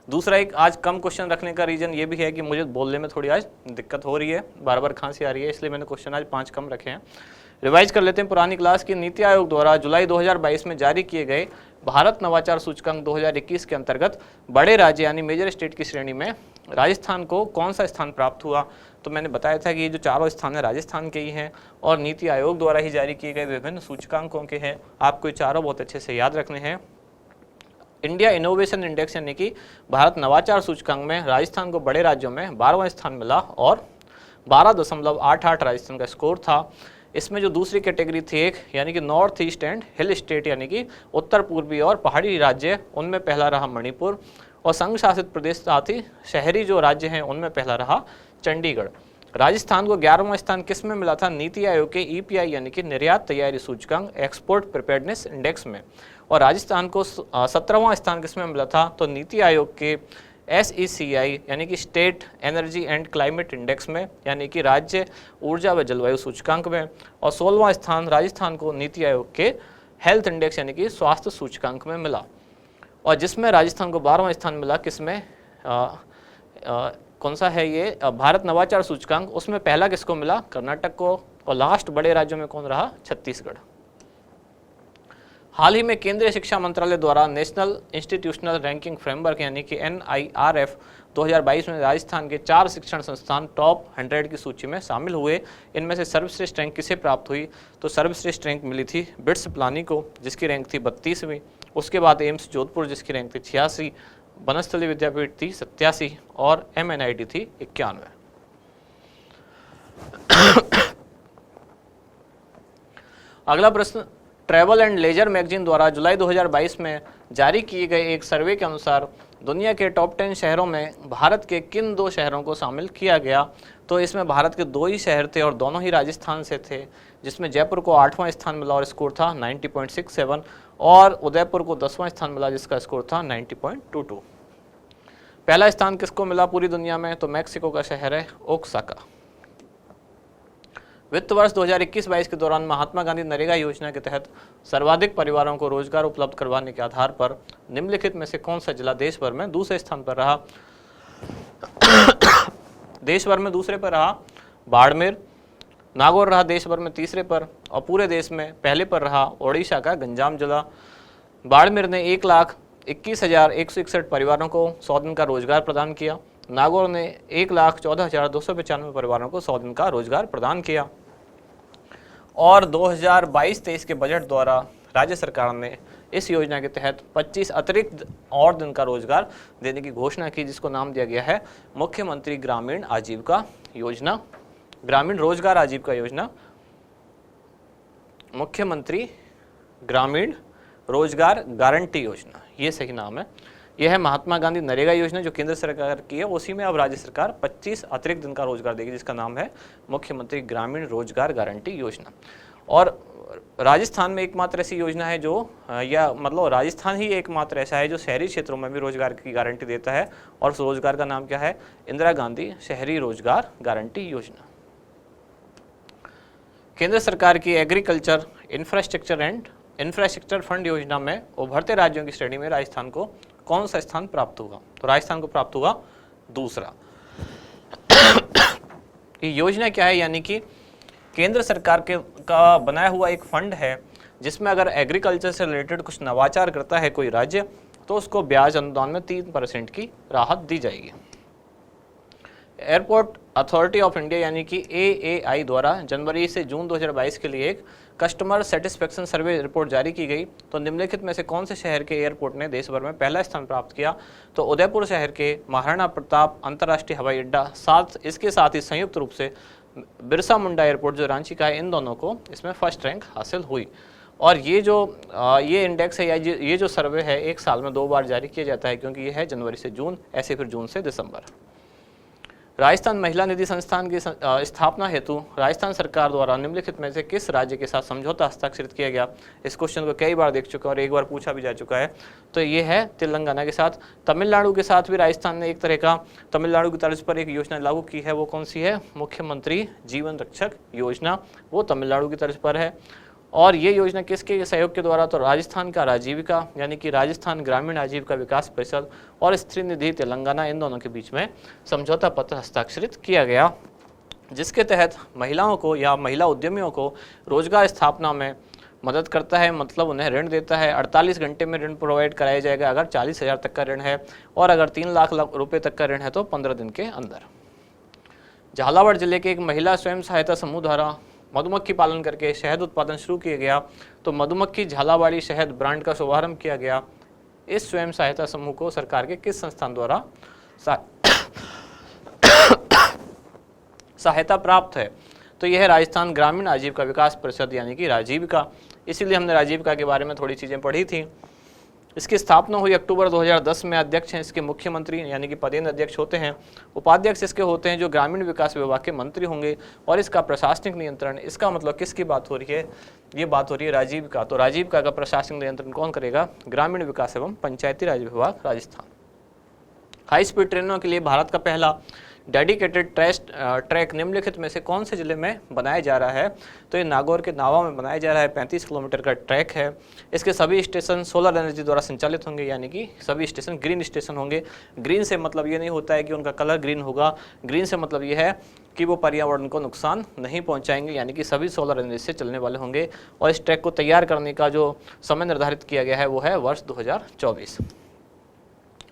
दूसरा एक आज कम क्वेश्चन रखने का रीज़न ये भी है कि मुझे बोलने में थोड़ी आज दिक्कत हो रही है, बार बार खांसी आ रही है, इसलिए मैंने क्वेश्चन आज 5 कम रखे हैं। रिवाइज कर लेते हैं पुरानी क्लास की। नीति आयोग द्वारा जुलाई 2022 में जारी किए गए भारत नवाचार सूचकांक 2021 के अंतर्गत बड़े राज्य यानी मेजर स्टेट की श्रेणी में राजस्थान को कौन सा स्थान प्राप्त हुआ? तो मैंने बताया था कि ये जो चारों स्थान है राजस्थान के ही हैं और नीति आयोग द्वारा ही जारी किए गए विभिन्न सूचकांकों के हैं। आपको ये चारों बहुत अच्छे से याद रखने हैं। इंडिया इनोवेशन इंडेक्स यानी कि भारत नवाचार सूचकांक में राजस्थान को बड़े राज्यों में 12वां स्थान मिला और 12.88 राजस्थान का स्कोर था। इसमें जो दूसरी कैटेगरी थी एक यानी कि north east and hill state यानी कि उत्तर पूर्वी और पहाड़ी राज्य, उनमें पहला रहा मणिपुर। और संघ शासित प्रदेश साथ ही शहरी जो राज्य हैं उनमें पहला रहा चंडीगढ़। राजस्थान को 11वां स्थान किस में मिला था? नीति आयोग के EPI यानी कि निर्यात तैयारी सूचकांक एक्सपोर्ट प्रिपेयर्डनेस इंडेक्स में। और राजस्थान को 17वां स्थान किस में मिला था? तो नीति आयोग के SECI यानी कि state energy and climate index में, यानी कि राज्य ऊर्जा व जलवायु सूचकांक में। और 16वां स्थान राजस्थान को नीति आयोग के हेल्थ इंडेक्स यानी कि स्वास्थ्य सूचकांक में मिला। और जिसमें राजस्थान को 12वां स्थान मिला किसमें? कौन सा है ये? भारत नवाचार सूचकांक, उसमें पहला किसको मिला? कर्नाटक को। और लास्ट बड़े राज्यों में कौन रहा? छत्तीसगढ़। हाल ही में केंद्रीय शिक्षा मंत्रालय द्वारा नेशनल इंस्टीट्यूशनल रैंकिंग फ्रेमवर्क यानी कि NIRF 2022 में राजस्थान के 4 शिक्षण संस्थान टॉप 100 की सूची में शामिल हुए। इनमें से सर्वश्रेष्ठ रैंक किसे प्राप्त हुई? तो सर्वश्रेष्ठ रैंक मिली थी बिट्स पिलानी को, जिसकी रैंक थी 32वीं। उसके बाद एम्स जोधपुर जिसकी रैंक थी 86, बनस्थली विद्यापीठ थी 87 और MNIT थी 91। अगला प्रश्न, ट्रैवल एंड लेजर मैगजीन द्वारा जुलाई 2022 में जारी किए गए एक सर्वे के अनुसार दुनिया के टॉप 10 शहरों में भारत के किन 2 शहरों को शामिल किया गया? तो इसमें भारत के 2 ही शहर थे और दोनों ही राजस्थान से थे, जिसमें जयपुर को 8वां स्थान मिला और स्कोर था 90.67 और उदयपुर को 10वां स्थान मिला जिसका स्कोर था 90.22। पहला स्थान किसको मिला पूरी दुनिया में? तो मैक्सिको का शहर है ओक्साका। वित्त वर्ष 2021-22 के दौरान महात्मा गांधी नरेगा योजना के तहत सर्वाधिक परिवारों को रोजगार उपलब्ध करवाने के आधार पर निम्नलिखित में से कौन सा जिला देश भर में दूसरे स्थान पर रहा? देश भर में दूसरे पर रहा बाड़मेर। नागौर रहा देश भर में तीसरे पर और पूरे देश में पहले पर रहा ओडिशा का गंजाम जिला। बाड़मेर ने 1,21,161 परिवारों को 100 दिन का रोजगार प्रदान किया। नागौर ने 1,14,295 परिवारों को 100 दिन का रोजगार प्रदान किया। और 2022-23 के बजट द्वारा राज्य सरकार ने इस योजना के तहत 25 अतिरिक्त और दिन का रोजगार देने की घोषणा की, जिसको नाम दिया गया है मुख्यमंत्री ग्रामीण आजीविका योजना, ग्रामीण रोजगार आजीविका योजना, मुख्यमंत्री ग्रामीण रोजगार गारंटी योजना, ये सही नाम है। यह है महात्मा गांधी नरेगा योजना जो केंद्र सरकार की है, उसी में अब राज्य सरकार 25 अतिरिक्त दिन का रोजगार देगी, जिसका नाम है मुख्यमंत्री ग्रामीण रोजगार गारंटी योजना। और राजस्थान में एकमात्र ऐसी योजना है जो या मतलब राजस्थान ही एकमात्र ऐसा है जो शहरी क्षेत्रों में भी रोजगार की गारंटी देता है, और उस रोजगार का नाम क्या है? इंदिरा गांधी शहरी रोजगार गारंटी योजना। केंद्र सरकार की एग्रीकल्चर इंफ्रास्ट्रक्चर फंड योजना में उभरते राज्यों की श्रेणी में राजस्थान को कौन सा स्थान प्राप्त होगा? तो राजस्थान को प्राप्त होगा दूसरा। ये योजना क्या है, यानी कि केंद्र सरकार के का बनाया हुआ एक फंड है जिसमें अगर एग्रीकल्चर से रिलेटेड कुछ नवाचार करता है कोई राज्य तो उसको ब्याज अनुदान में 3% की राहत दी जाएगी। एयरपोर्ट अथॉरिटी ऑफ इंडिया यानी कि AAI द्वारा जनवरी से जून 2022 के लिए एक कस्टमर सेटिस्फेक्शन सर्वे रिपोर्ट जारी की गई। तो निम्नलिखित में से कौन से शहर के एयरपोर्ट ने देश भर में पहला स्थान प्राप्त किया? तो उदयपुर शहर के महाराणा प्रताप अंतर्राष्ट्रीय हवाई अड्डा, इसके साथ ही संयुक्त रूप से बिरसा मुंडा एयरपोर्ट जो रांची का है, इन दोनों को इसमें फर्स्ट रैंक हासिल हुई। और ये इंडेक्स है या ये जो सर्वे है एक साल में 2 बार जारी किया जाता है, क्योंकि ये है जनवरी से जून, ऐसे फिर जून से दिसंबर। राजस्थान महिला निधि संस्थान की स्थापना हेतु राजस्थान सरकार द्वारा निम्नलिखित में से किस राज्य के साथ समझौता हस्ताक्षरित किया गया? इस क्वेश्चन को कई बार देख चुका और एक बार पूछा भी जा चुका है। तो ये है तेलंगाना के साथ। तमिलनाडु के साथ भी राजस्थान ने एक तरह का तमिलनाडु की तर्ज पर एक योजना लागू की है। वो कौन सी है? मुख्यमंत्री जीवन रक्षक योजना, वो तमिलनाडु की तर्ज पर है। और ये योजना किसके सहयोग के द्वारा? तो राजस्थान का राजीविका यानी कि राजस्थान ग्रामीण आजीविका विकास परिषद और स्त्री निधि तेलंगाना, इन दोनों के बीच में समझौता पत्र हस्ताक्षरित किया गया, जिसके तहत महिलाओं को या महिला उद्यमियों को रोजगार स्थापना में मदद करता है, मतलब उन्हें ऋण देता है। 48 घंटे में ऋण प्रोवाइड कराया जाएगा अगर 40,000 तक का ऋण है, और अगर 3 लाख रुपए तक का ऋण है तो 15 दिन के अंदर। झालावाड़ जिले के एक महिला स्वयं सहायता समूह द्वारा मधुमक्खी पालन करके शहद उत्पादन शुरू किया गया। तो मधुमक्खी झालावाड़ी शहद ब्रांड का शुभारंभ किया गया। इस स्वयं सहायता समूह को सरकार के किस संस्थान द्वारा सहायता प्राप्त है? तो यह है राजस्थान ग्रामीण आजीविका विकास परिषद यानी कि राजीविका। इसीलिए हमने राजीविका के बारे में थोड़ी चीज़ें पढ़ी थी। इसकी स्थापना हुई अक्टूबर 2010 में। अध्यक्ष हैं इसके मुख्यमंत्री यानी कि पदेन अध्यक्ष होते हैं। उपाध्यक्ष इसके होते हैं जो ग्रामीण विकास विभाग के मंत्री होंगे, और इसका प्रशासनिक नियंत्रण, इसका मतलब किसकी बात हो रही है? ये बात हो रही है राजीविका। तो राजीविका का प्रशासनिक नियंत्रण कौन करेगा? ग्रामीण विकास एवं पंचायती राज विभाग राजस्थान। हाई स्पीड ट्रेनों के लिए भारत का पहला डेडिकेटेड ट्रैक निम्नलिखित में से कौन से जिले में बनाया जा रहा है? तो ये नागौर के नावा में बनाया जा रहा है। 35 किलोमीटर का ट्रैक है। इसके सभी स्टेशन सोलर एनर्जी द्वारा संचालित होंगे, यानी कि सभी स्टेशन ग्रीन स्टेशन होंगे। ग्रीन से मतलब ये नहीं होता है कि उनका कलर ग्रीन होगा, ग्रीन से मतलब ये है कि वो पर्यावरण को नुकसान नहीं पहुंचाएंगे, यानी कि सभी सोलर एनर्जी से चलने वाले होंगे। और इस ट्रैक को तैयार करने का जो समय निर्धारित किया गया है वो है वर्ष 2024।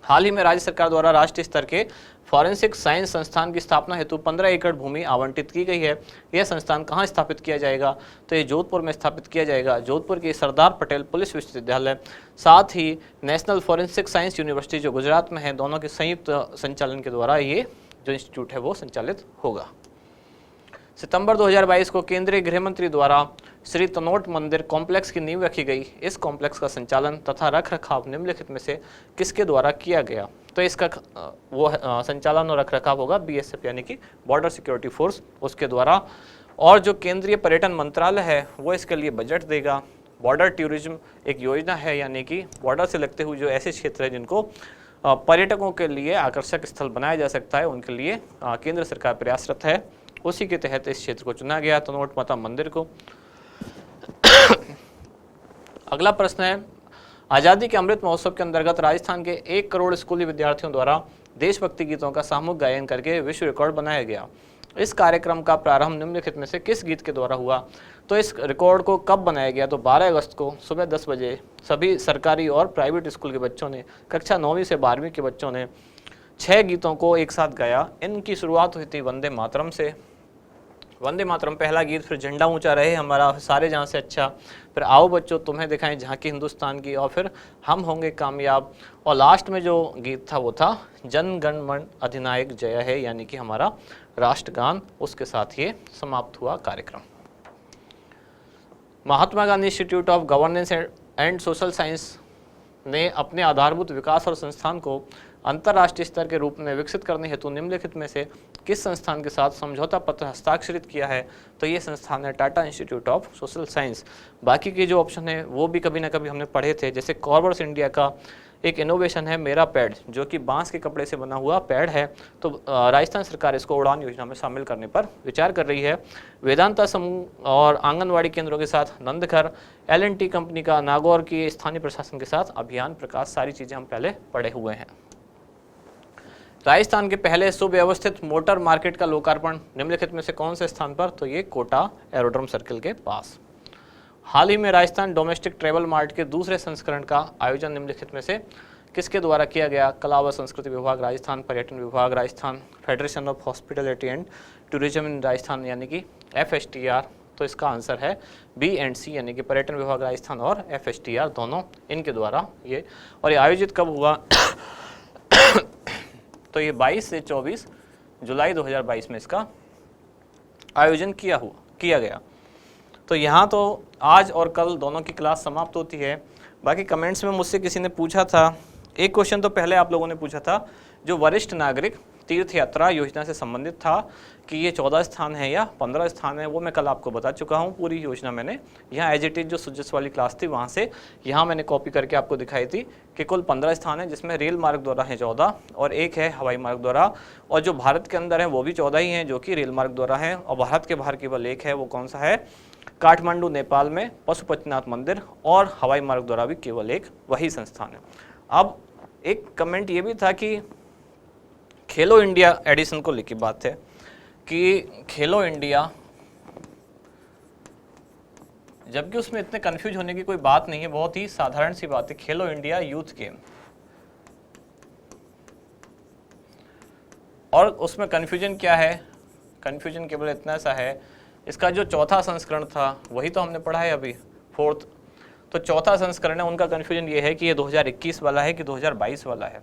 हाल ही में राज्य सरकार द्वारा राष्ट्रीय स्तर के फॉरेंसिक साइंस संस्थान की स्थापना हेतु 15 एकड़ भूमि आवंटित की गई है। यह संस्थान कहाँ स्थापित किया जाएगा? तो ये जोधपुर में स्थापित किया जाएगा। जोधपुर के सरदार पटेल पुलिस विश्वविद्यालय, साथ ही नेशनल फॉरेंसिक साइंस यूनिवर्सिटी जो गुजरात में है, दोनों के संयुक्त संचालन के द्वारा ये जो इंस्टीट्यूट है वो संचालित होगा। सितंबर 2022 को केंद्रीय गृह मंत्री द्वारा श्री तनोट मंदिर कॉम्प्लेक्स की नींव रखी गई। इस कॉम्प्लेक्स का संचालन तथा रख रखाव निम्नलिखित में से किसके द्वारा किया गया? तो इसका संचालन और रख रखाव होगा BSF यानी कि बॉर्डर सिक्योरिटी फोर्स, उसके द्वारा। और जो केंद्रीय पर्यटन मंत्रालय है वो इसके लिए बजट देगा। बॉर्डर टूरिज्म एक योजना है, यानी कि बॉर्डर से लगते हुए जो ऐसे क्षेत्र हैं जिनको पर्यटकों के लिए आकर्षक स्थल बनाया जा सकता है, उनके लिए केंद्र सरकार प्रयासरत है। उसी के तहत इस क्षेत्र को चुना गया, तनोट माता मंदिर को। अगला प्रश्न है, आज़ादी के अमृत महोत्सव के अंतर्गत राजस्थान के 1 करोड़ स्कूली विद्यार्थियों द्वारा देशभक्ति गीतों का सामूहिक गायन करके विश्व रिकॉर्ड बनाया गया। इस कार्यक्रम का प्रारंभ निम्नलिखित में से किस गीत के द्वारा हुआ? तो इस रिकॉर्ड को कब बनाया गया? तो 12 अगस्त को सुबह 10 बजे सभी सरकारी और प्राइवेट स्कूल के बच्चों ने, कक्षा 9वीं से 12वीं के बच्चों ने 6 गीतों को एक साथ गाया। इनकी शुरुआत हुई थी वंदे मातरम से। वंदे मातरम पहला गीत, फिर झंडा ऊंचा रहे हमारा सारे जहां से अच्छा, फिर आओ बच्चों तुम्हें दिखाएं झांकी हिंदुस्तान की, और फिर हम होंगे कामयाब, और लास्ट में जो गीत था वो था जन गण मन अधिनायक जय है, यानी कि हमारा राष्ट्रगान। उसके साथ ये समाप्त हुआ कार्यक्रम। Mahatma Gandhi Institute of Governance and Social Science ने अपने आधारभूत विकास और संस्थान को अंतर्राष्ट्रीय स्तर के रूप में विकसित करने हेतु निम्नलिखित में से किस संस्थान के साथ समझौता पत्र हस्ताक्षरित किया है? तो ये संस्थान है Tata institute of social science. बाकी के जो ऑप्शन है वो भी कभी ना कभी हमने पढ़े थे, जैसे कॉर्बर्स इंडिया का एक इनोवेशन है मेरा पैड, जो कि बांस के कपड़े से बना हुआ पैड है। तो राजस्थान सरकार इसको उड़ान योजना में शामिल करने पर विचार कर रही है। वेदांता समूह और आंगनवाड़ी केंद्रों के साथ नंदघर, L&T कंपनी का नागौर की स्थानीय प्रशासन के साथ अभियान प्रकाश, सारी चीज़ें हम पहले पढ़े हुए हैं। राजस्थान के पहले सुव्यवस्थित मोटर मार्केट का लोकार्पण निम्नलिखित में से कौन से स्थान पर? तो ये कोटा एरोड्रम सर्किल के पास। हाल ही में राजस्थान डोमेस्टिक ट्रेवल मार्ट के दूसरे संस्करण का आयोजन निम्नलिखित में से किसके द्वारा किया गया? कला व संस्कृति विभाग राजस्थान, पर्यटन विभाग Rajasthan, federation of hospitality and tourism in Rajasthan यानी कि FSTR। तो इसका आंसर है B एंड C यानी कि पर्यटन विभाग राजस्थान और FSTR दोनों इनके द्वारा ये। और ये आयोजित कब हुआ? तो ये 22 से 24 जुलाई 2022 में इसका आयोजन किया गया। तो यहाँ तो आज और कल दोनों की क्लास समाप्त होती है। बाकी कमेंट्स में मुझसे किसी ने पूछा था, एक क्वेश्चन तो पहले आप लोगों ने पूछा था जो वरिष्ठ नागरिक तीर्थ यात्रा योजना से संबंधित था कि ये 14 स्थान है या 15 स्थान है, वो मैं कल आपको बता चुका हूँ। पूरी योजना मैंने यहाँ एज इट इज जो सुजस वाली क्लास थी वहाँ से यहाँ मैंने कॉपी करके आपको दिखाई थी कि कुल 15 स्थान है, जिसमें रेल मार्ग द्वारा है 14 और एक है हवाई मार्ग द्वारा, और जो भारत के अंदर है वो भी 14 ही हैं जो कि रेल मार्ग द्वारा है, और भारत के बाहर केवल एक है, वो कौन सा है? काठमांडू नेपाल में पशुपतिनाथ मंदिर, और हवाई मार्ग द्वारा भी केवल एक वही संस्थान है। अब एक कमेंट ये भी था कि खेलो इंडिया एडिशन को लेकर बात है कि खेलो इंडिया, जबकि उसमें इतने कंफ्यूज होने की कोई बात नहीं है, बहुत ही साधारण सी बात है। खेलो इंडिया यूथ गेम, और उसमें कंफ्यूजन क्या है? कंफ्यूजन केवल इतना सा है, इसका जो चौथा संस्करण था वही तो हमने पढ़ा है अभी, फोर्थ। तो चौथा संस्करण है, उनका कंफ्यूजन ये है कि ये 2021 वाला है कि 2022 वाला है।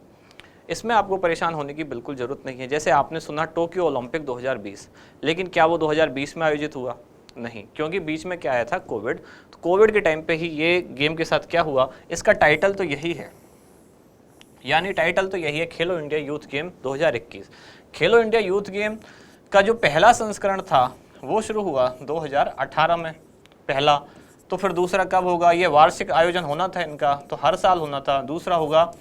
इसमें आपको परेशान होने की बिल्कुल ज़रूरत नहीं है। जैसे आपने सुना टोक्यो ओलंपिक 2020, लेकिन क्या वो 2020 में आयोजित हुआ? नहीं, क्योंकि बीच में क्या आया था? कोविड। तो कोविड के टाइम पे ही ये गेम के साथ क्या हुआ? इसका टाइटल तो यही है, यानी टाइटल तो यही है खेलो इंडिया यूथ गेम 2021। खेलो इंडिया यूथ गेम का जो पहला संस्करण था वो शुरू हुआ 2018 में पहला, तो फिर दूसरा कब होगा? ये वार्षिक आयोजन होना था इनका, तो हर साल होना था। दूसरा होगा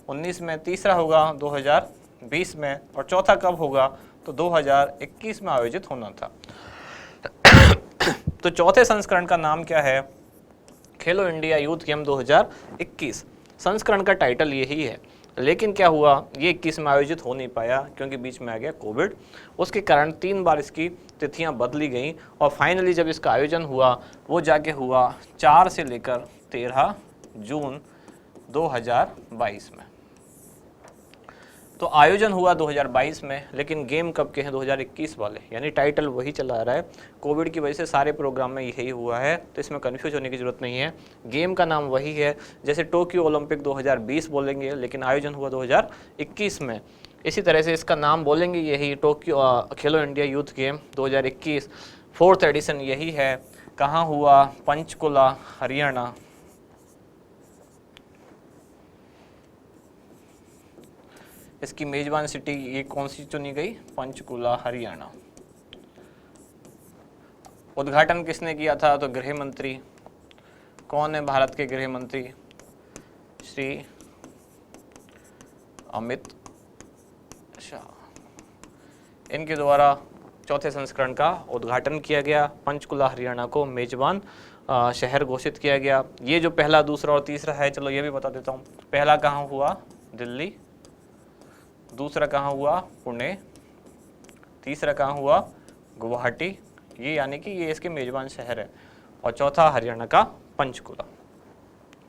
19 में, तीसरा होगा 2020 में, और चौथा कब होगा? तो 2021 में आयोजित होना था। तो चौथे संस्करण का नाम क्या है? खेलो इंडिया यूथ गेम 2021। संस्करण का टाइटल यही है, लेकिन क्या हुआ? ये 21 में आयोजित हो नहीं पाया क्योंकि बीच में आ गया कोविड। उसके कारण 3 बार इसकी तिथियां बदली गई, और फाइनली जब इसका आयोजन हुआ वो जाके हुआ 4 से लेकर 13 जून 2022 में। तो आयोजन हुआ 2022 में, लेकिन गेम कब के हैं? 2021 वाले, यानी टाइटल वही चला रहा है। कोविड की वजह से सारे प्रोग्राम में यही हुआ है, तो इसमें कन्फ्यूज होने की ज़रूरत नहीं है। गेम का नाम वही है, जैसे टोक्यो ओलंपिक 2020 बोलेंगे, लेकिन आयोजन हुआ 2021 में। इसी तरह से इसका नाम बोलेंगे यही, टोक्यो खेलो India youth game 2021। 4th addition यही है। कहाँ हुआ? पंचकुला, हरियाणा। इसकी मेजबान सिटी ये कौन सी चुनी गई? पंचकुला, हरियाणा। उद्घाटन किसने किया था? तो गृह मंत्री। कौन है भारत के गृह मंत्री? श्री अमित शाह। इनके द्वारा चौथे संस्करण का उद्घाटन किया गया। पंचकुला हरियाणा को मेजबान शहर घोषित किया गया। ये जो पहला, दूसरा और तीसरा है, चलो ये भी बता देता हूँ। पहला कहाँ हुआ? दिल्ली। दूसरा कहाँ हुआ? पुणे। तीसरा कहाँ हुआ? गुवाहाटी। ये यानी कि ये इसके मेजबान शहर है। और चौथा हरियाणा का पंचकुला।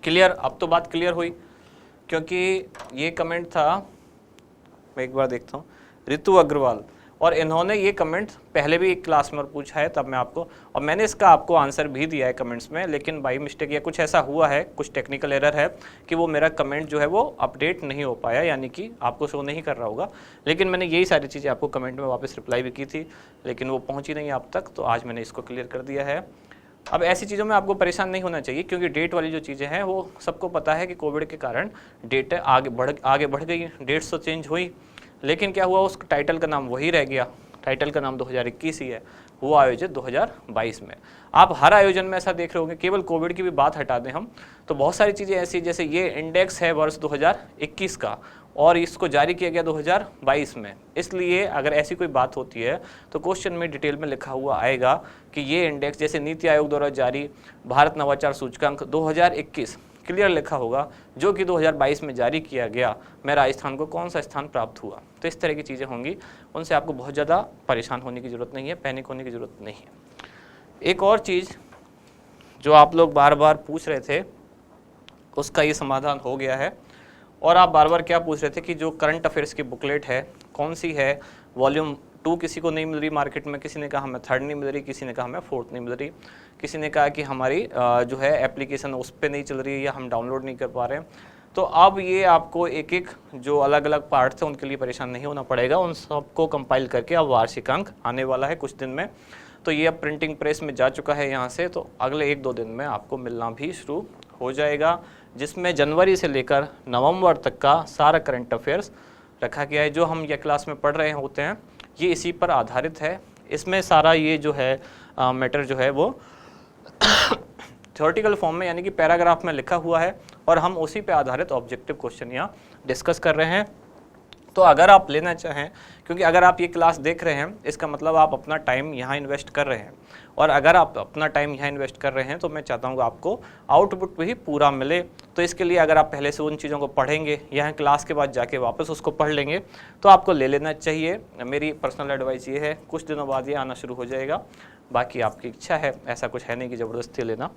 क्लियर? अब तो बात क्लियर हुई, क्योंकि ये कमेंट था, मैं एक बार देखता हूँ, ऋतु अग्रवाल, और इन्होंने ये कमेंट पहले भी एक क्लास में पूछा है, तब मैं आपको, और मैंने इसका आपको आंसर भी दिया है कमेंट्स में, लेकिन बाई मिस्टेक या कुछ ऐसा हुआ है, कुछ टेक्निकल एरर है कि वो मेरा कमेंट जो है वो अपडेट नहीं हो पाया, यानी कि आपको शो नहीं कर रहा होगा। लेकिन मैंने यही सारी चीज़ें आपको कमेंट में वापस रिप्लाई भी की थी, लेकिन वो पहुँची नहीं आप तक, तो आज मैंने इसको क्लियर कर दिया है। अब ऐसी चीज़ों में आपको परेशान नहीं होना चाहिए, क्योंकि डेट वाली जो चीज़ें हैं वो सबको पता है कि कोविड के कारण डेट आगे बढ़ गई, डेट्स तो चेंज हुई, लेकिन क्या हुआ? उस टाइटल का नाम वही रह गया। टाइटल का नाम 2021 ही है, वो आयोजित 2022 में। आप हर आयोजन में ऐसा देख रहे होंगे, केवल कोविड की भी बात हटा दें हम, तो बहुत सारी चीज़ें ऐसी, जैसे ये इंडेक्स है वर्ष 2021 का, और इसको जारी किया गया 2022 में। इसलिए अगर ऐसी कोई बात होती है तो क्वेश्चन में डिटेल में लिखा हुआ आएगा कि ये इंडेक्स, जैसे नीति आयोग द्वारा जारी भारत नवाचार सूचकांक 2021 क्लियर लिखा होगा जो कि 2022 में जारी किया गया, मैं राजस्थान को कौन सा स्थान प्राप्त हुआ। तो इस तरह की चीज़ें होंगी, उनसे आपको बहुत ज़्यादा परेशान होने की ज़रूरत नहीं है, पैनिक होने की ज़रूरत नहीं है। एक और चीज़ जो आप लोग बार बार पूछ रहे थे, उसका ये समाधान हो गया है। और आप बार बार क्या पूछ रहे थे कि जो करंट अफेयर्स की बुकलेट है कौन सी है, वॉल्यूम 2 किसी को नहीं मिल रही मार्केट में, किसी ने कहा हमें 3rd नहीं मिल रही, किसी ने कहा हमें 4th नहीं मिल रही, किसी ने कहा कि हमारी जो है एप्लीकेशन उस पर नहीं चल रही है या हम डाउनलोड नहीं कर पा रहे हैं। तो अब ये आपको एक एक जो अलग अलग पार्ट्स हैं उनके लिए परेशान नहीं होना पड़ेगा, उन सबको कंपाइल करके अब वार्षिक अंक आने वाला है कुछ दिन में। तो ये अब प्रिंटिंग प्रेस में जा चुका है यहाँ से, तो अगले 1-2 दिन में आपको मिलना भी शुरू हो जाएगा, जिसमें जनवरी से लेकर नवंबर तक का सारा करंट अफेयर्स रखा गया है। जो हम ये क्लास में पढ़ रहे होते हैं ये इसी पर आधारित है। इसमें सारा ये जो है मैटर जो है वो थ्योरेटिकल फॉर्म में यानी कि पैराग्राफ में लिखा हुआ है और हम उसी पे आधारित ऑब्जेक्टिव क्वेश्चन यहाँ डिस्कस कर रहे हैं। तो अगर आप लेना चाहें, क्योंकि अगर आप ये क्लास देख रहे हैं इसका मतलब आप अपना टाइम यहाँ इन्वेस्ट कर रहे हैं, और अगर आप अपना टाइम यहाँ इन्वेस्ट कर रहे हैं तो मैं चाहता हूँ कि आपको आउटपुट भी पूरा मिले। तो इसके लिए अगर आप पहले से उन चीज़ों को पढ़ेंगे, यहाँ क्लास के बाद जाके वापस उसको पढ़ लेंगे, तो आपको ले लेना चाहिए। मेरी पर्सनल एडवाइस ये है, कुछ दिनों बाद ये आना शुरू हो जाएगा, बाकी आपकी इच्छा है, ऐसा कुछ है नहीं कि ज़बरदस्ती लेना।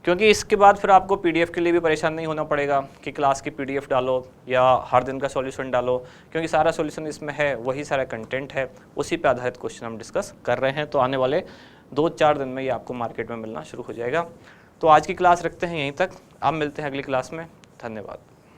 क्योंकि इसके बाद फिर आपको पीडीएफ के लिए भी परेशान नहीं होना पड़ेगा कि क्लास की पीडीएफ डालो या हर दिन का सॉल्यूशन डालो, क्योंकि सारा सॉल्यूशन इसमें है, वही सारा कंटेंट है, उसी पे आधारित क्वेश्चन हम डिस्कस कर रहे हैं। तो आने वाले 2-4 दिन में ये आपको मार्केट में मिलना शुरू हो जाएगा। तो आज की क्लास रखते हैं यहीं तक, अब मिलते हैं अगली क्लास में। धन्यवाद।